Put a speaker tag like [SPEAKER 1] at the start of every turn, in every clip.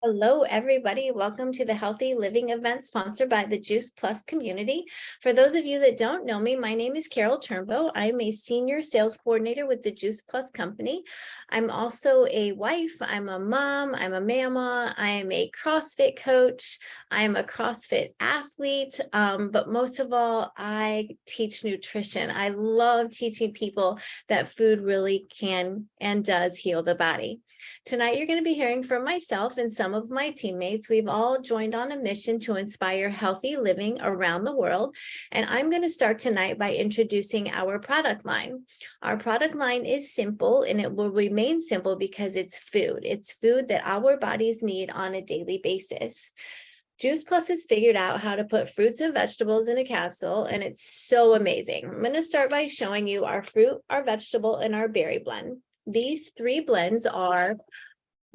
[SPEAKER 1] Hello, everybody. Welcome to the Healthy Living event sponsored by the Juice Plus community. For those of you that don't know me, my name is Carol Turnbow. I'm a senior sales coordinator with the Juice Plus company. I'm also a wife. I'm a mom. I'm a mama. I am a CrossFit coach. I am a CrossFit athlete. But most of all, I teach nutrition. I love teaching people that food really can and does heal the body. Tonight, you're going to be hearing from myself and some of my teammates. We've all joined on a mission to inspire healthy living around the world. And I'm going to start tonight by introducing our product line. Our product line is simple, and it will remain simple because it's food. It's food that our bodies need on a daily basis. Juice Plus has figured out how to put fruits and vegetables in a capsule, and it's so amazing. I'm going to start by showing you our fruit, our vegetable, and our berry blend. These three blends are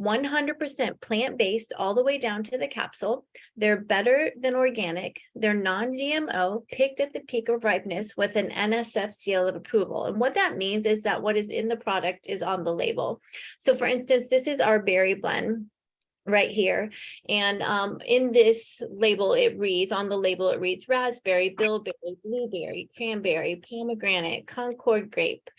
[SPEAKER 1] 100% plant-based all the way down to the capsule. They're better than organic. They're non-GMO, picked at the peak of ripeness with an NSF seal of approval. And what that means is that what is in the product is on the label. So for instance, this is our berry blend right here. And in this label, on the label, it reads raspberry, bilberry, blueberry, cranberry, pomegranate, Concord grape,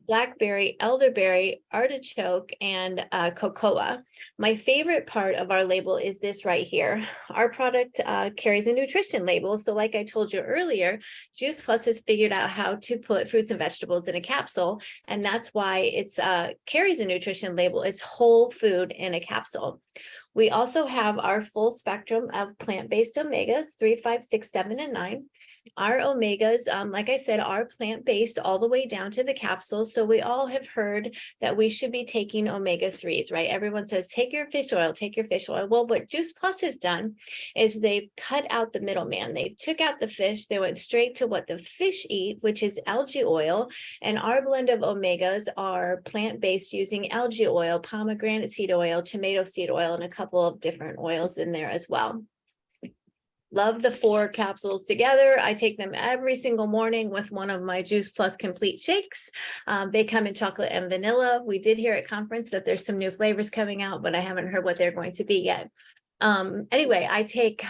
[SPEAKER 1] blackberry, elderberry, artichoke, and cocoa. My favorite part of our label is this right here. Our product carries a nutrition label. So like I told you earlier, Juice Plus has figured out how to put fruits and vegetables in a capsule. And that's why it's carries a nutrition label. It's whole food in a capsule. We also have our full spectrum of plant-based omegas, 3, 5, 6, 7, and 9. Our omegas, like I said, are plant-based all the way down to the capsule. So we all have heard that we should be taking omega-3s, right? Everyone says, take your fish oil, take your fish oil. Well, what Juice Plus has done is they've cut out the middleman. They took out the fish. They went straight to what the fish eat, which is algae oil. And our blend of omegas are plant-based using algae oil, pomegranate seed oil, tomato seed oil, and a couple of different oils in there as well. Love the 4 capsules together. I take them every single morning with one of my Juice Plus complete shakes. They come in chocolate and vanilla. We did hear at conference that there's some new flavors coming out, but I haven't heard what they're going to be yet. Anyway, I take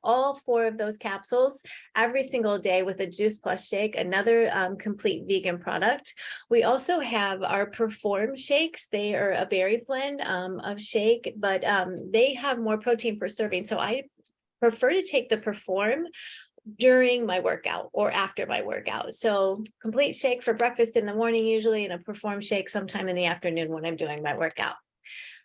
[SPEAKER 1] all 4 of those capsules every single day with a Juice Plus shake, another complete vegan product. We also have our Perform shakes. They are a berry blend of shake, but they have more protein per serving. So I prefer to take the Perform during my workout or after my workout. So complete shake for breakfast in the morning usually, and a Perform shake sometime in the afternoon when I'm doing my workout.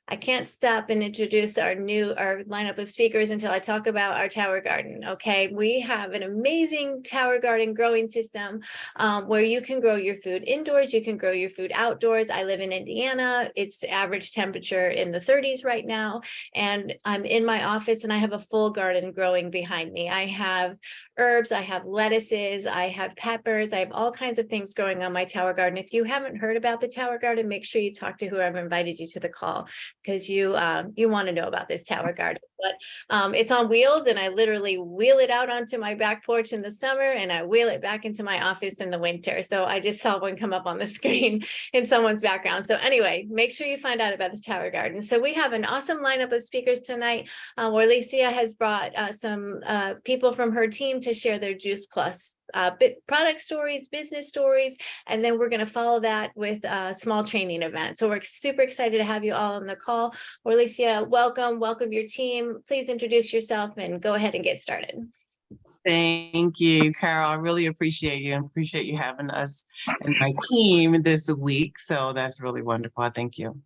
[SPEAKER 1] I can't stop and introduce our lineup of speakers until I talk about our tower garden. Okay, we have an amazing tower garden growing system where you can grow your food indoors, you can grow your food outdoors. I live in Indiana. It's average temperature in the 30s right now, and I'm in my office and I have a full garden growing behind me. I have herbs, I have lettuces, I have peppers, I have all kinds of things growing on my tower garden. If you haven't heard about the tower garden, make sure you talk to whoever invited you to the call, because you want to know about this tower garden. But it's on wheels, and I literally wheel it out onto my back porch in the summer, and I wheel it back into my office in the winter. So I just saw one come up on the screen in someone's background. So anyway, make sure you find out about this tower garden. So we have an awesome lineup of speakers tonight. Warlesea has brought some people from her team to share their Juice Plus product stories, business stories, and then we're going to follow that with a small training event. So we're super excited to have you all on the call. Warlesea, welcome your team. Please introduce yourself and go ahead and get started.
[SPEAKER 2] Thank you, Carol. I really appreciate you and appreciate you having us and my team this week. So that's really wonderful. Thank you.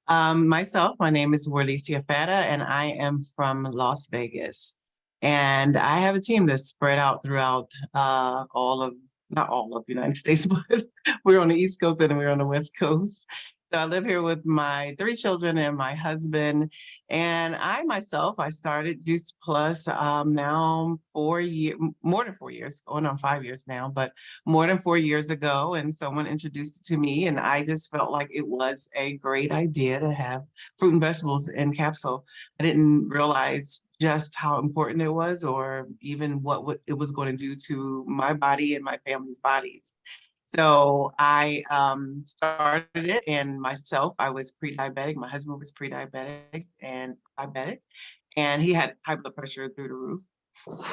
[SPEAKER 2] My name is Warlesea Fatta, and I am from Las Vegas. And I have a team that's spread out throughout not all of the United States, but we're on the East Coast and we're on the West Coast. So I live here with my 3 children and my husband. And I started Juice Plus now more than 4 years, going on 5 years now, but more than 4 years ago. And someone introduced it to me, and I just felt like it was a great idea to have fruit and vegetables in capsule. I didn't realize just how important it was, or even what it was going to do to my body and my family's bodies. So I started it, and myself, I was pre-diabetic. My husband was pre-diabetic and diabetic, and he had high blood pressure through the roof.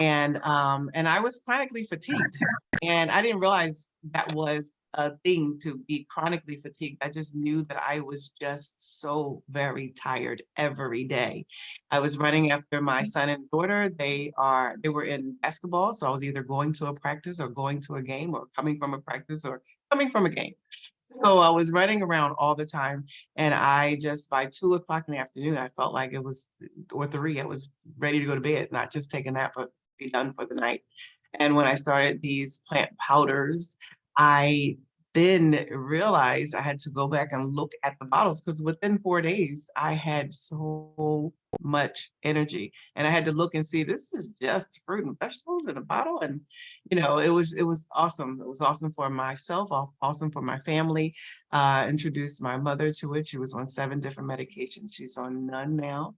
[SPEAKER 2] And I was chronically fatigued, and I didn't realize that was a thing, to be chronically fatigued. I just knew that I was just so very tired every day. I was running after my son and daughter. They were in basketball, so I was either going to a practice or going to a game, or coming from a practice or coming from a game. So I was running around all the time, and I just, by 2 o'clock in the afternoon, I felt like it was, or three, I was ready to go to bed, not just take a nap, but be done for the night. And when I started these plant powders, I then realized I had to go back and look at the bottles, because within 4 days, I had so much energy, and I had to look and see, this is just fruit and vegetables in a bottle. And it was awesome. It was awesome for myself, awesome for my family. Introduced my mother to it. She was on 7 different medications. She's on none now.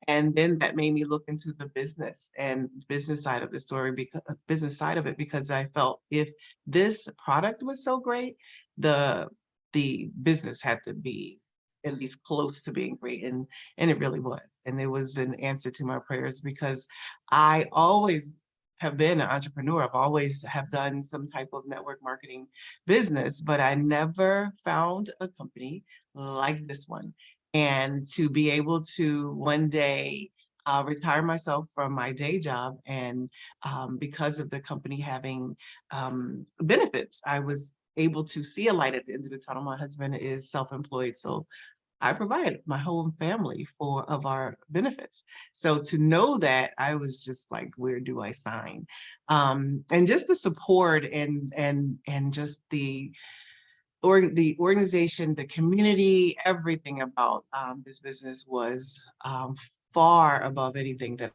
[SPEAKER 2] And then that made me look into the business and business side of the story, because business side of it, because I felt if this product was so great, the the business had to be at least close to being great. And it really was. And it was an answer to my prayers, because I always have been an entrepreneur. I've always have done some type of network marketing business, but I never found a company like this one. And to be able to one day retire myself from my day job, and because of the company having benefits, I was able to see a light at the end of the tunnel. My husband is self-employed, so I provide my whole family for of our benefits. So to know that, I was just like, where do I sign? And just the support, and just the organization, the community, everything about this business was far above anything that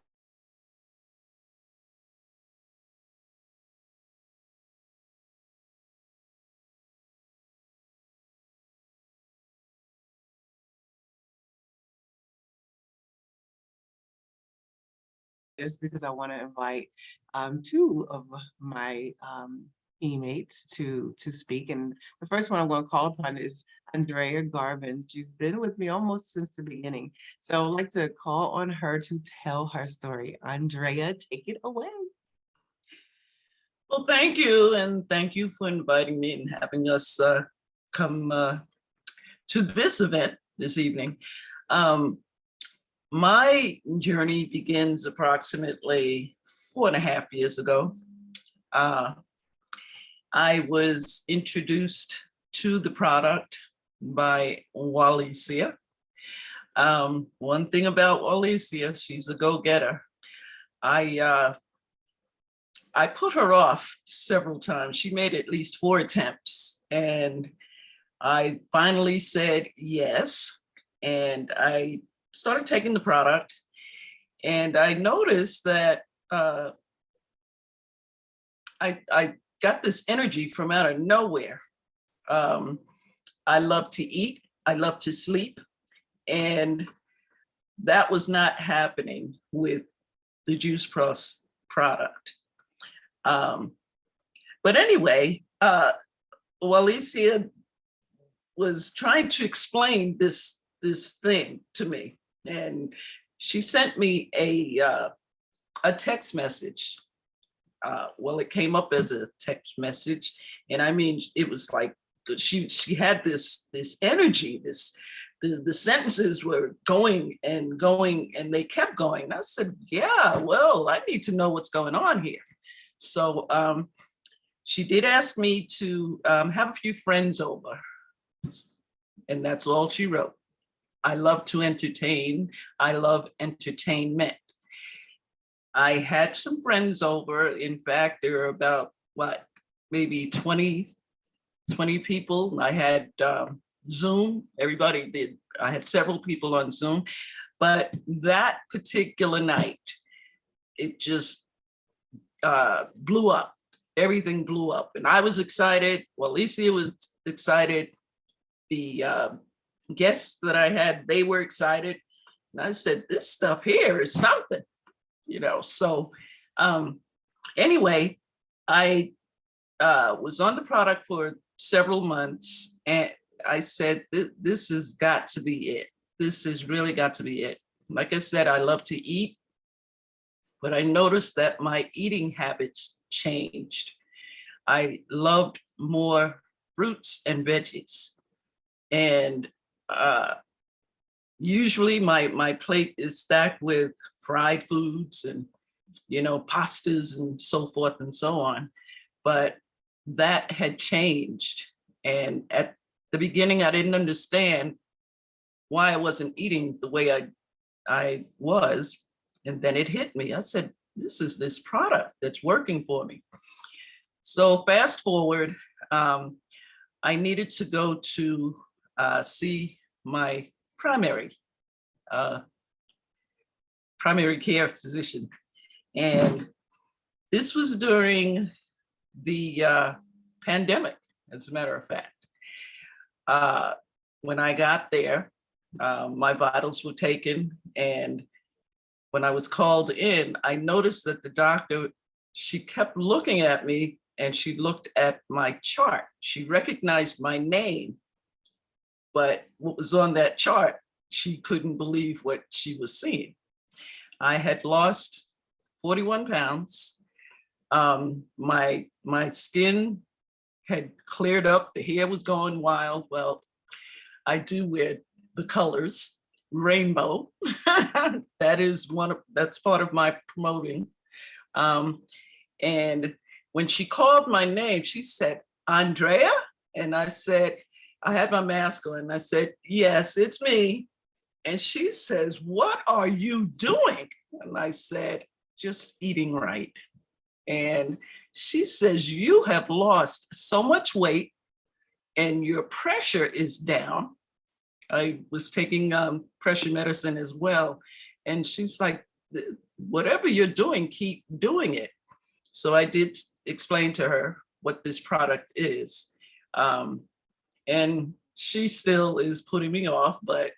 [SPEAKER 2] is, because I want to invite 2 of my teammates to speak. And the first one I'm going to call upon is Andrea Gavin. She's been with me almost since the beginning. So I'd like to call on her to tell her story. Andrea, take it away.
[SPEAKER 3] Well, thank you, and thank you for inviting me and having us come to this event this evening. My journey begins approximately 4.5 years ago. I was introduced to the product by Warlesea. One thing about Warlesea, she's a go-getter. I put her off several times. She made at least 4 attempts, and I finally said yes. And I started taking the product, and I noticed that I got this energy from out of nowhere. I love to eat, I love to sleep, and that was not happening with the Juice Plus product. But anyway, Warlesea was trying to explain this thing to me, and she sent me a text message. Well, it came up as a text message, and I mean, it was like she had this energy, the sentences were going and going, and they kept going. And I said, yeah, well, I need to know what's going on here. So she did ask me to have a few friends over, and that's all she wrote. I love to entertain. I love entertainment. I had some friends over. In fact, there were about, maybe 20 people. I had Zoom. Everybody did. I had several people on Zoom. But that particular night, it just blew up. Everything blew up. And I was excited. Warlesea was excited. The guests that I had, they were excited. And I said, this stuff here is something, So anyway, I was on the product for several months, and I said, this has got to be it. This has really got to be it. Like I said, I love to eat, but I noticed that my eating habits changed. I loved more fruits and veggies. And usually my plate is stacked with fried foods and, pastas and so forth and so on. But that had changed. And at the beginning, I didn't understand why I wasn't eating the way I was. And then it hit me. I said, this is this product that's working for me. So fast forward, I needed to go to see my primary care physician. And this was during the pandemic, as a matter of fact. When I got there, my vitals were taken. And when I was called in, I noticed that the doctor, she kept looking at me and she looked at my chart. She recognized my name, but what was on that chart, she couldn't believe what she was seeing. I had lost 41 pounds. My skin had cleared up, the hair was going wild. Well, I do wear the colors, rainbow. That's part of my promoting. And when she called my name, she said, Andrea? And I said, I had my mask on, and I said, yes, it's me. And she says, what are you doing? And I said, just eating right. And she says, you have lost so much weight and your pressure is down. I was taking pressure medicine as well. And she's like, whatever you're doing, keep doing it. So I did explain to her what this product is. And she still is putting me off, but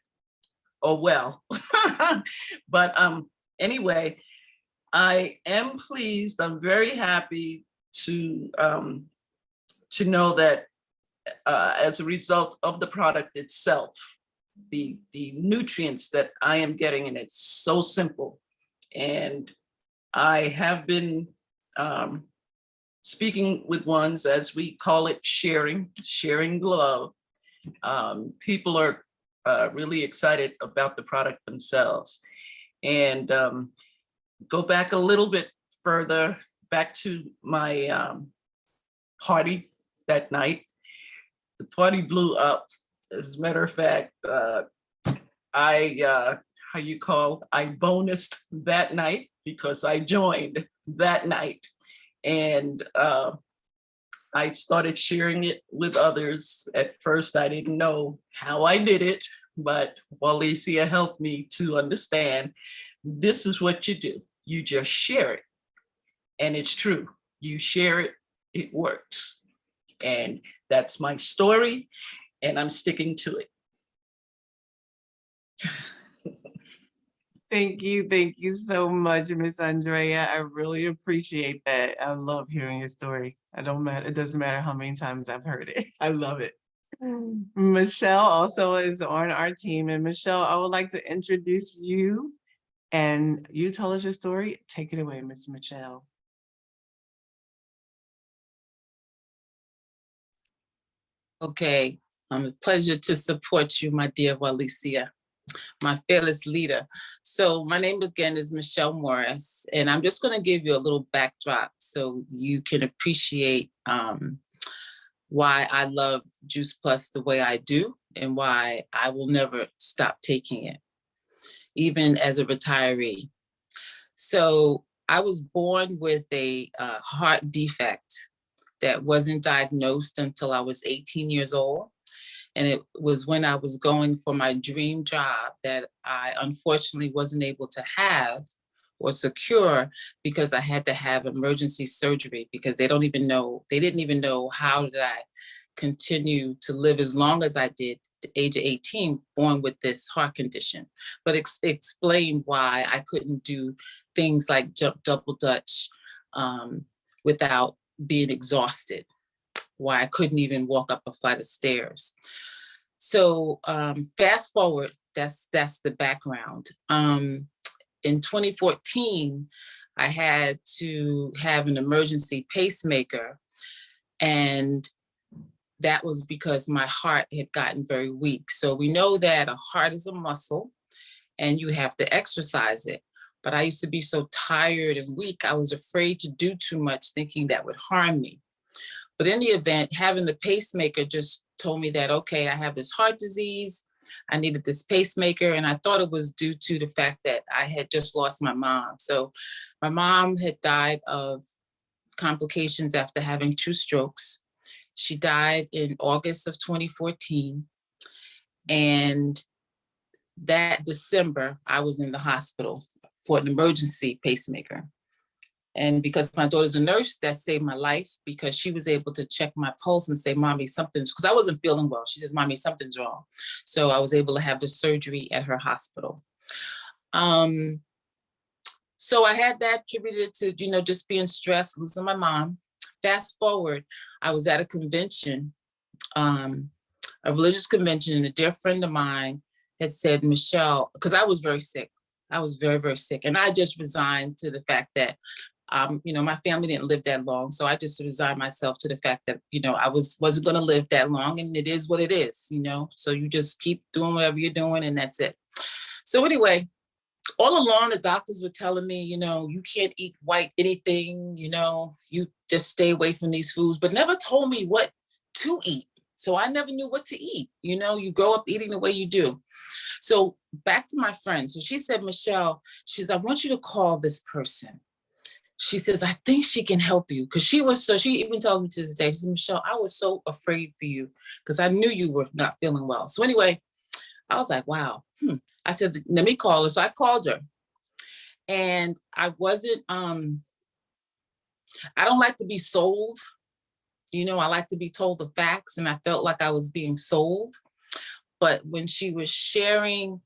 [SPEAKER 3] oh well. But anyway, I am pleased. I'm very happy to know that as a result of the product itself, the nutrients that I am getting, and it's so simple. And I have been speaking with ones, as we call it, sharing the love. People are really excited about the product themselves. And go back a little bit further, back to my party that night. The party blew up. As a matter of fact, I bonused that night because I joined that night. And I started sharing it with others. At first, I didn't know how I did it, but Warlesea helped me to understand this is what you do. You just share it. And it's true. You share it, it works. And that's my story, and I'm sticking to it.
[SPEAKER 2] Thank you so much, Miss Andrea. I really appreciate that. I love hearing your story. It doesn't matter how many times I've heard it. I love it. Michelle also is on our team. And Michelle, I would like to introduce you, and you tell us your story. Take it away, Miss Michelle.
[SPEAKER 4] Okay, a pleasure to support you, my dear Warlesea, my fearless leader. So my name again is Michelle Morris, and I'm just going to give you a little backdrop so you can appreciate why I love Juice Plus the way I do, and why I will never stop taking it, even as a retiree. So I was born with a heart defect that wasn't diagnosed until I was 18 years old. And it was when I was going for my dream job that I unfortunately wasn't able to have or secure, because I had to have emergency surgery, because they didn't even know how did I continue to live as long as I did, at the age of 18, born with this heart condition. But explain why I couldn't do things like jump double Dutch without being exhausted. why I couldn't even walk up a flight of stairs. So fast forward, that's the background. In 2014, I had to have an emergency pacemaker, and that was because my heart had gotten very weak. So we know that a heart is a muscle and you have to exercise it. But I used to be so tired and weak, I was afraid to do too much, thinking that would harm me. But in the event, having the pacemaker just told me that, okay, I have this heart disease, I needed this pacemaker, and I thought it was due to the fact that I had just lost my mom. So my mom had died of complications after having 2 strokes. She died in August of 2014. And that December, I was in the hospital for an emergency pacemaker. And because my daughter's a nurse, that saved my life, because she was able to check my pulse and say, Mommy, something's, because I wasn't feeling well. She says, Mommy, something's wrong. So I was able to have the surgery at her hospital. So I had that attributed to, just being stressed, losing my mom. Fast forward, I was at a convention, a religious convention, and a dear friend of mine had said, Michelle, because I was very sick. I was very, very sick. And I just resigned to the fact that, my family didn't live that long. So I just resigned myself to the fact that, I wasn't going to live that long, and it is what it is, so you just keep doing whatever you're doing, and that's it. So anyway, all along, the doctors were telling me, you can't eat white anything, you just stay away from these foods, but never told me what to eat. So I never knew what to eat. You grow up eating the way you do. So back to my friend. So she said, Michelle, she says, I want you to call this person. She says, I think she can help you. Because she even told me to this day, she said, Michelle, I was so afraid for you because I knew you were not feeling well. So anyway, I was like, wow. I said, let me call her. So I called her. And I wasn't, I don't like to be sold. I like to be told the facts, and I felt like I was being sold. But when she was sharing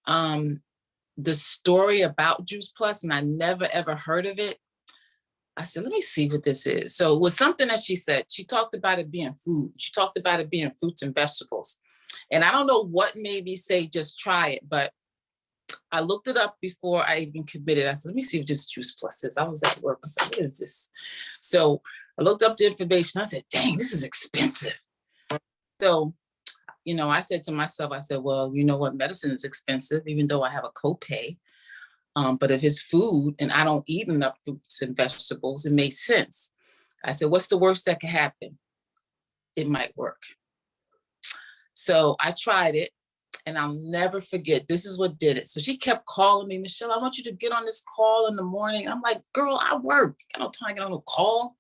[SPEAKER 4] the story about Juice Plus, and I never, ever heard of it, I said, let me see what this is. So it was something that she said. She talked about it being food. She talked about it being fruits and vegetables. And I don't know what made me say, just try it. But I looked it up before I even committed. I said, let me see what this Juice Plus is. I was at work. I said, what is this? So I looked up the information. I said, dang, this is expensive. So, I said to myself, I said, well, you know what? Medicine is expensive, even though I have a copay. But if it's food and I don't eat enough fruits and vegetables, it makes sense. I said, what's the worst that can happen? It might work. So I tried it, and I'll never forget. This is what did it. So she kept calling me, Michelle, I want you to get on this call in the morning. I'm like, girl, I work. I don't have time to get on a call.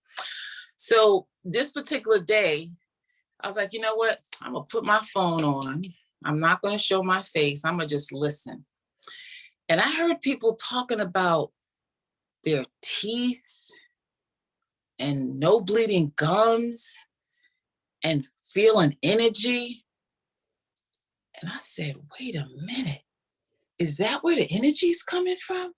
[SPEAKER 4] So this particular day, I was like, you know what? I'm going to put my phone on. I'm not going to show my face. I'm going to just listen. And I heard people talking about their teeth and no bleeding gums and feeling energy. And I said, wait a minute. Is that where the energy is coming from?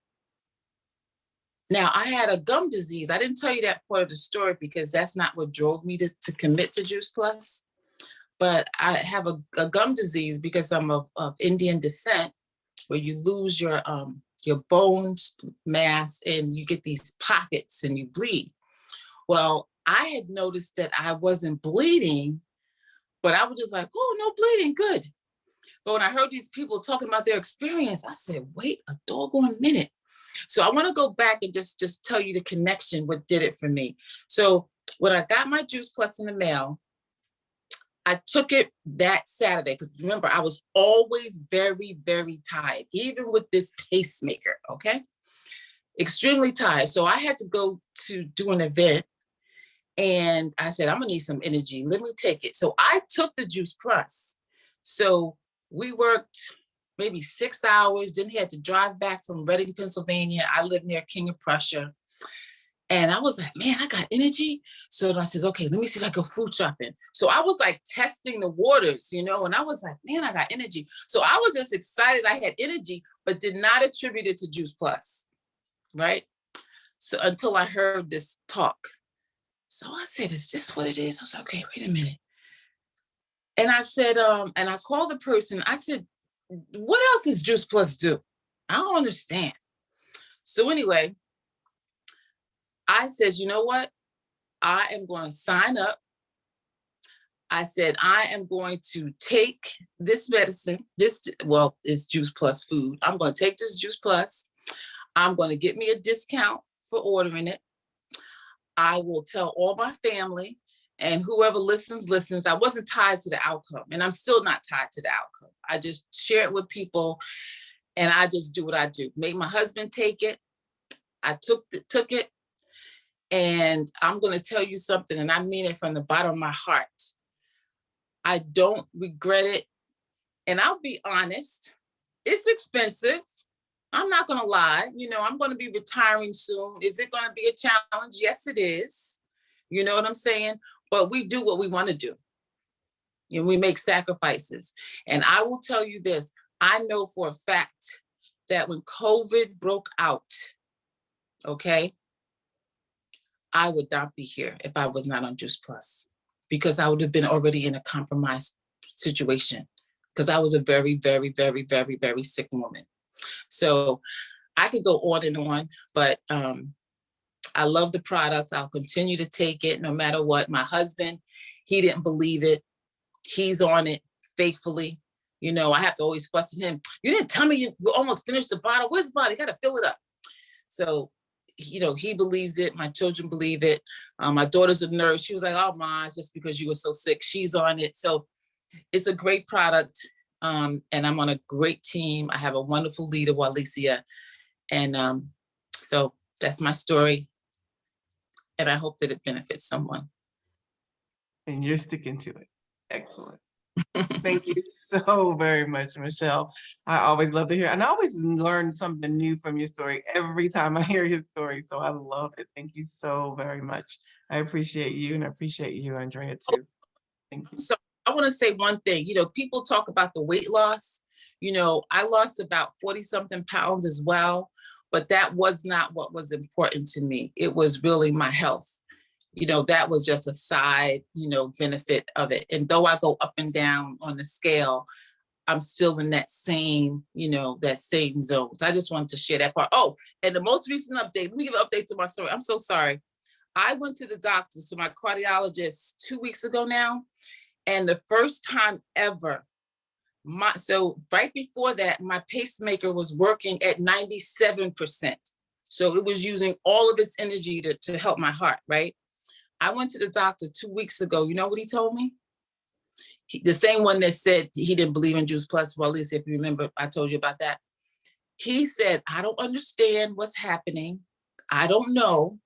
[SPEAKER 4] Now, I had a gum disease. I didn't tell you that part of the story because that's not what drove me to commit to Juice Plus. But I have a gum disease because I'm of Indian descent, where you lose your bones mass and you get these pockets and you bleed. Well, I had noticed that I wasn't bleeding, but I was just like, oh, no bleeding, good. But when I heard these people talking about their experience, I said, wait a doggone minute. So I want to go back and just tell you the connection, what did it for me. So when I got my Juice Plus in the mail, I took it that Saturday, because remember, I was always very, very tired, even with this pacemaker, okay? Extremely tired. So I had to go to do an event, and I said, I'm gonna need some energy. Let me take it. So I took the Juice Plus. So we worked maybe 6 hours, then he had to drive back from Reading, Pennsylvania. I live near King of Prussia. And I was like, man, I got energy. So I says, okay, let me see if I go food shopping. So I was like testing the waters, and I was like, man, I got energy. So I was just excited I had energy, but did not attribute it to Juice Plus, right? So until I heard this talk. So I said, is this what it is? I was like, okay, wait a minute. And I said, and I called the person. I said, what else does Juice Plus do? I don't understand. So anyway, I said, you know what? I am going to sign up. I said, I am going to take this medicine, it's Juice Plus food. I'm going to take this Juice Plus. I'm going to get me a discount for ordering it. I will tell all my family, and whoever listens. I wasn't tied to the outcome, and I'm still not tied to the outcome. I just share it with people, and I just do what I do. Make my husband take it. I took it, and I'm going to tell you something, and I mean it from the bottom of my heart. I don't regret it. And I'll be honest, it's expensive. I'm not going to lie. I'm going to be retiring soon. Is it going to be a challenge? Yes, it is. You know what I'm saying? But we do what we want to do. We make sacrifices. And I will tell you this, I know for a fact that when COVID broke out, okay, I would not be here if I was not on Juice Plus, because I would have been already in a compromised situation, because I was a very, very, very, very, very sick woman. So I could go on and on, but I love the products. I'll continue to take it no matter what. My husband, he didn't believe it. He's on it faithfully. I have to always fuss at him. You didn't tell me you almost finished the bottle. Where's the bottle? You got to fill it up. So, he believes it. My children believe it. My daughter's a nurse. She was like, oh, Ma, it's just because you were so sick. She's on it. So it's a great product. And I'm on a great team. I have a wonderful leader, Warlesea. And so that's my story. And I hope that it benefits someone.
[SPEAKER 2] And you're sticking to it. Excellent. Thank you so very much, Michelle. I always love to hear, and I always learn something new from your story every time I hear your story. So I love it. Thank you so very much. I appreciate you, and I appreciate you, Andrea, too. Thank you.
[SPEAKER 4] So I want to say one thing. People talk about the weight loss. I lost about 40 something pounds as well, but that was not what was important to me. It was really my health. That was just a side, benefit of it. And though I go up and down on the scale, I'm still in that same, that same zone. So I just wanted to share that part. Oh, and the most recent update, let me give an update to my story. I'm so sorry. I went to the doctor, to my cardiologist 2 weeks ago now. And the first time ever, so right before that, my pacemaker was working at 97%. So it was using all of its energy to help my heart, right? I went to the doctor 2 weeks ago. You know what he told me? The same one that said he didn't believe in Juice Plus, Warlesea, if you remember, I told you about that. He said, I don't understand what's happening. I don't know,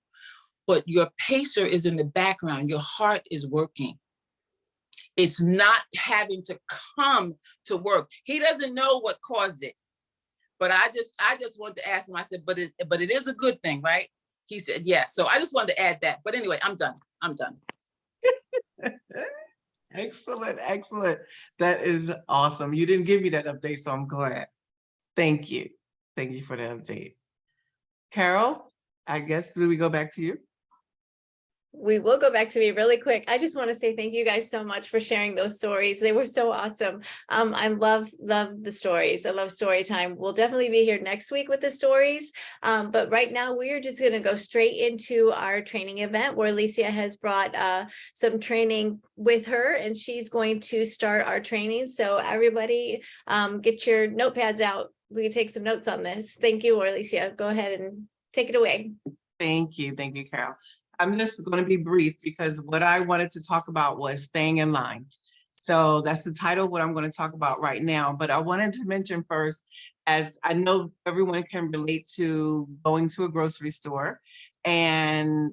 [SPEAKER 4] but your pacer is in the background. Your heart is working. It's not having to come to work. He doesn't know what caused it. But I just wanted to ask him. I said, but it is a good thing, right? He said, yes. So I just wanted to add that. But anyway, I'm done.
[SPEAKER 2] Excellent, excellent. That is awesome. You didn't give me that update, so I'm glad. Thank you. Thank you for the update. Carol, I guess, do we go back to you?
[SPEAKER 1] We will go back to me really quick. I just want to say thank you guys so much for sharing those stories. They were so awesome. I love the stories. I love story time. We'll definitely be here next week with the stories. But right now we are just going to go straight into our training event where Warlesea has brought some training with her, and she's going to start our training. So everybody get your notepads out. We can take some notes on this. Thank you, Warlesea. Go ahead and take it away.
[SPEAKER 2] Thank you, Carol. I'm just going to be brief because what I wanted to talk about was staying in line. So that's the title of what I'm going to talk about right now. But I wanted to mention first, as I know everyone can relate to going to a grocery store and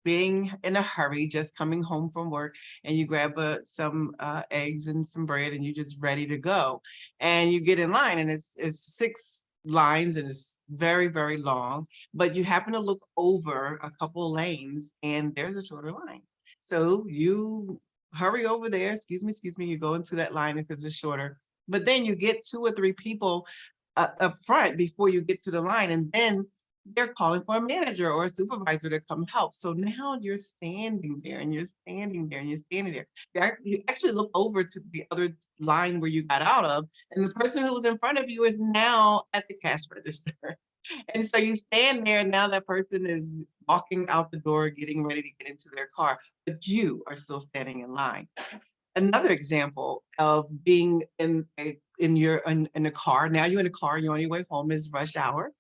[SPEAKER 2] being in a hurry, just coming home from work, and you grab some eggs and some bread and you're just ready to go. And you get in line and it's 6 lines and it's very, very long, but you happen to look over a couple of lanes and there's a shorter line. So you hurry over there, excuse me, you go into that line because it's shorter, but then you get 2 or 3 people up front before you get to the line, and then they're calling for a manager or a supervisor to come help. So now you're standing there and you're standing there and you're standing there. You actually look over to the other line where you got out of, and the person who was in front of you is now at the cash register. And so you stand there, and now that person is walking out the door, getting ready to get into their car, but you are still standing in line. Another example of being in a car. Now you're in a car, you're on your way home, is rush hour,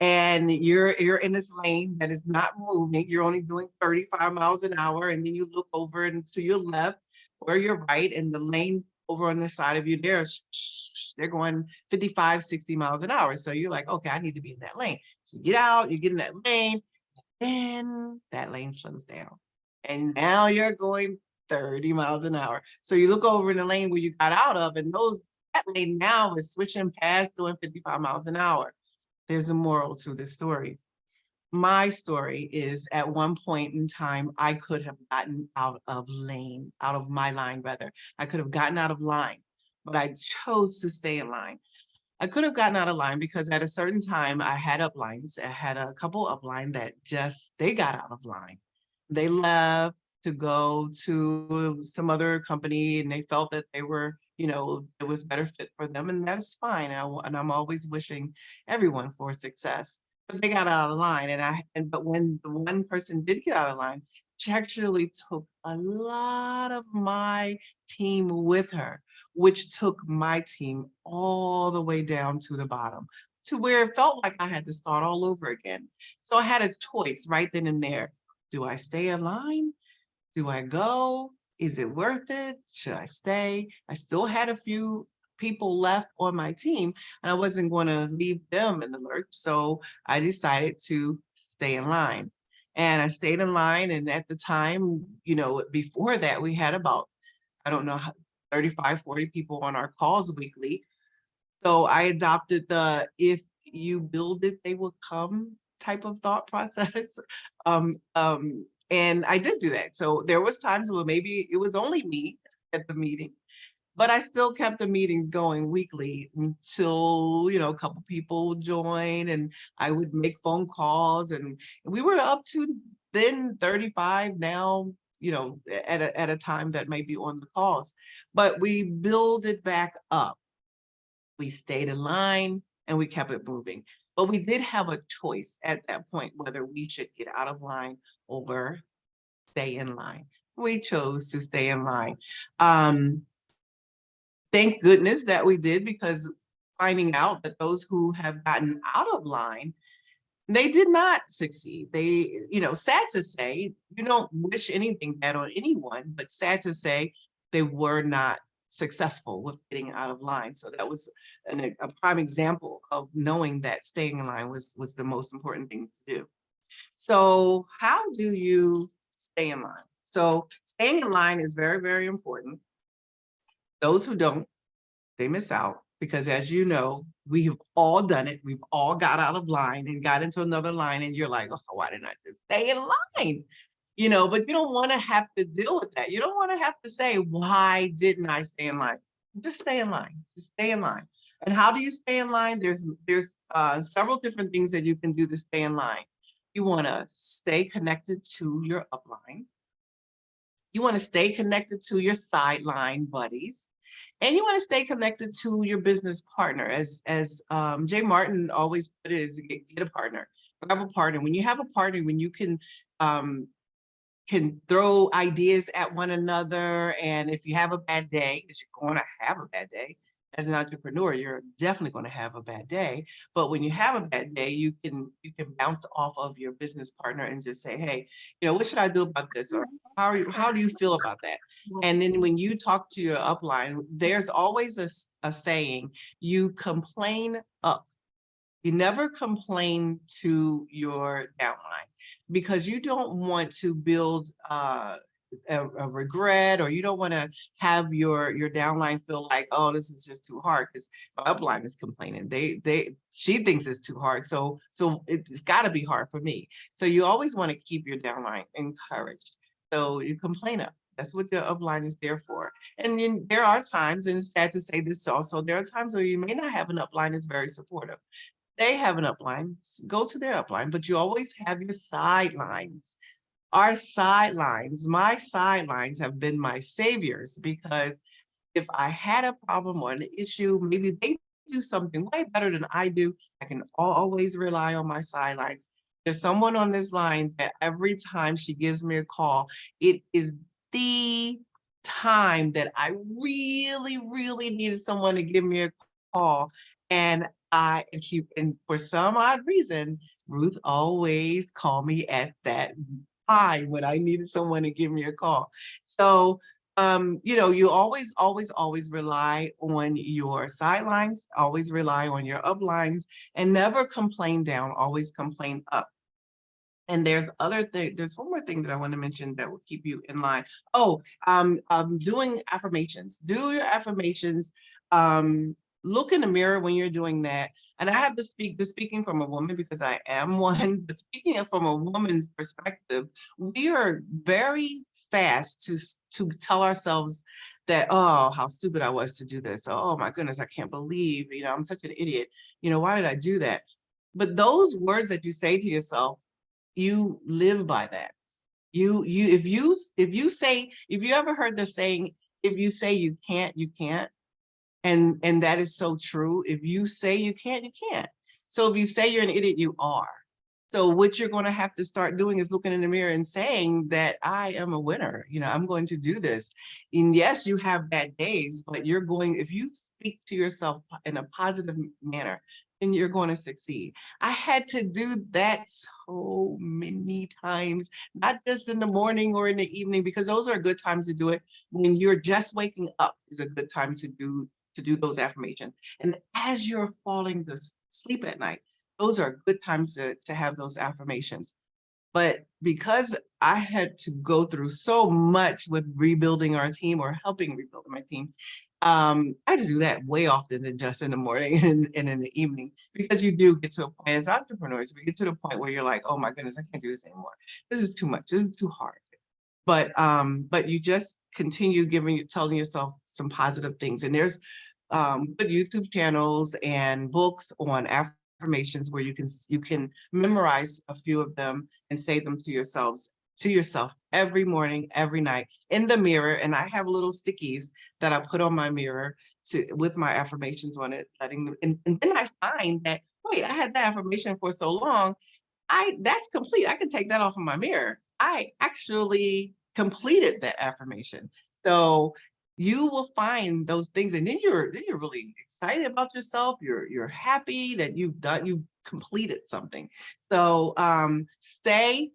[SPEAKER 2] and you're in this lane that is not moving. You're only doing 35 miles an hour, and then you look over and to your left or your right, and the lane over on the side of you, they're going 55, 60 miles an hour. So you're like, okay, I need to be in that lane. So you get out, you get in that lane, and that lane slows down. And now you're going 30 miles an hour. So you look over in the lane where you got out of, and that lane now is switching past doing 55 miles an hour. There's a moral to this story. My story is, at one point in time, I could have gotten out of my line rather. I could have gotten out of line, but I chose to stay in line. I could have gotten out of line because at a certain time I had uplines. I had a couple upline that they got out of line. They left to go to some other company, and they felt that they were, it was better fit for them, and that's fine. And I'm always wishing everyone for success. But they got out of line, but when the one person did get out of line, she actually took a lot of my team with her, which took my team all the way down to the bottom, to where it felt like I had to start all over again. So I had a choice right then and there. Do I stay in line? Do I go? Is it worth it? Should I stay? I still had a few people left on my team, and I wasn't going to leave them in the lurch. So I decided to stay in line. And I stayed in line. And at the time, before that, we had about, I don't know, 35, 40 people on our calls weekly. So I adopted the if you build it, they will come type of thought process. And I did do that. So there was times where maybe it was only me at the meeting, but I still kept the meetings going weekly until, a couple people joined, and I would make phone calls, and we were up to then 35 now, at a time that may be on the calls, but we build it back up. We stayed in line and we kept it moving. But we did have a choice at that point whether we should get out of line or stay in line. We chose to stay in line. Thank goodness that we did, because finding out that those who have gotten out of line, they did not succeed. They, sad to say, you don't wish anything bad on anyone, but sad to say, they were not successful with getting out of line. So that was a prime example of knowing that staying in line was the most important thing to do. So how do you stay in line? So staying in line is very, very important. Those who don't, they miss out, because as you know, we have all done it. We've all got out of line and got into another line, and you're like, oh, why didn't I just stay in line? But you don't want to have to deal with that. You don't want to have to say, why didn't I stay in line? Just stay in line. Just stay in line. And how do you stay in line? There's several different things that you can do to stay in line. You want to stay connected to your upline. You want to stay connected to your sideline buddies. And you want to stay connected to your business partner. As Jay Martin always put it, is get a partner. Have a partner. When you have a partner, when you can throw ideas at one another, and if you have a bad day, because you're going to have a bad day, as an entrepreneur, you're definitely going to have a bad day. But when you have a bad day, you can bounce off of your business partner and just say, hey, what should I do about this? Or how do you feel about that? And then when you talk to your upline, there's always a saying, you complain up. You never complain to your downline, because you don't want to build a regret, or you don't want to have your downline feel like, oh, this is just too hard, because my upline is complaining. She thinks it's too hard, so it's got to be hard for me. So you always want to keep your downline encouraged. So you complain up. That's what your upline is there for. And then there are times, and it's sad to say this also, there are times where you may not have an upline that's very supportive. they have an upline, go to their upline, but you always have your sidelines. Our sidelines, my sidelines have been my saviors, because if I had a problem or an issue, maybe they do something way better than I do, I can always rely on my sidelines. There's someone on this line that every time she gives me a call, it is the time that I really, really needed someone to give me a call. And for some odd reason, Ruth always called me at that time when I needed someone to give me a call. So, you always rely on your sidelines, always rely on your uplines, and never complain down, always complain up. And there's one more thing that I want to mention that will keep you in line. Oh, doing affirmations. Do your affirmations. Look in the mirror when you're doing that. And I have to speaking from a woman, because I am one, but speaking from a woman's perspective, we are very fast to tell ourselves that, oh, how stupid I was to do this. Oh my goodness, I can't believe, I'm such an idiot. Why did I do that? But those words that you say to yourself, you live by that. If you ever heard the saying, if you say you can't, you can't. And that is so true. If you say you can't, you can't. So if you say you're an idiot, you are. So what you're going to have to start doing is looking in the mirror and saying that I am a winner. I'm going to do this. And yes, you have bad days, but if you speak to yourself in a positive manner, then you're going to succeed. I had to do that so many times, not just in the morning or in the evening, because those are good times to do it. When you're just waking up is a good time to do those affirmations. And as you're falling to sleep at night, those are good times to have those affirmations. But because I had to go through so much with rebuilding our team, or helping rebuild my team, I had to do that way often than just in the morning and in the evening, because you do get to a point as entrepreneurs, we get to the point where you're like, oh my goodness, I can't do this anymore. This is too much. This is too hard. But you just continue telling yourself some positive things. And there's good YouTube channels and books on affirmations where you can memorize a few of them and say them to yourself every morning, every night in the mirror. And I have little stickies that I put on my mirror with my affirmations on it, letting them, and then I find that, wait, I had that affirmation for so long, that's complete. I can take that off of my mirror. I actually completed that affirmation. So you will find those things, and then you're really excited about yourself. You're happy that you've completed something. So stay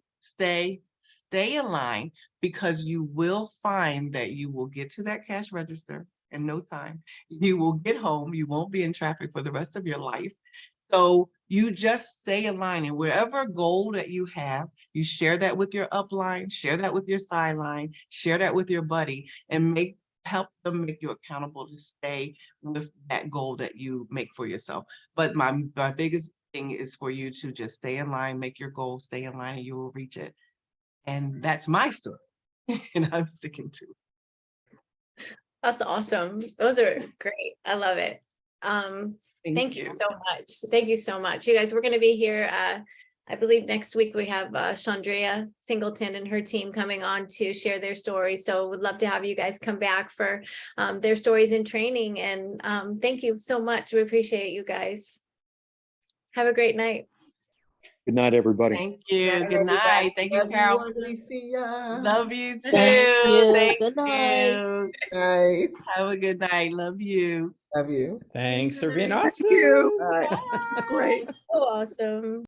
[SPEAKER 2] in line, because you will find that you will get to that cash register in no time. You will get home. You won't be in traffic for the rest of your life. So you just stay in line, and wherever goal that you have, you share that with your upline, share that with your sideline, share that with your buddy, and help them make you accountable to stay with that goal that you make for yourself. But my biggest thing is for you to just stay in line, make your goal, stay in line, and you will reach it. And that's my story, and I'm sticking to it.
[SPEAKER 1] That's awesome. Those are great. I love it. Thank you so much. Thank you so much. You guys, we're going to be here. I believe next week we have Chandrea Singleton and her team coming on to share their stories. So would love to have you guys come back for their stories and training. And thank you so much. We appreciate you guys. Have a great night.
[SPEAKER 5] Good night, everybody.
[SPEAKER 2] Thank you. Good night. Thank you, Carol. Love you too.
[SPEAKER 6] Thank you.
[SPEAKER 2] Thank
[SPEAKER 6] Good night.
[SPEAKER 2] you.
[SPEAKER 7] Night.
[SPEAKER 2] Have a good night. Love you.
[SPEAKER 7] Love you.
[SPEAKER 8] Thanks for being awesome.
[SPEAKER 3] you.
[SPEAKER 2] Bye.
[SPEAKER 3] Great.
[SPEAKER 1] So awesome.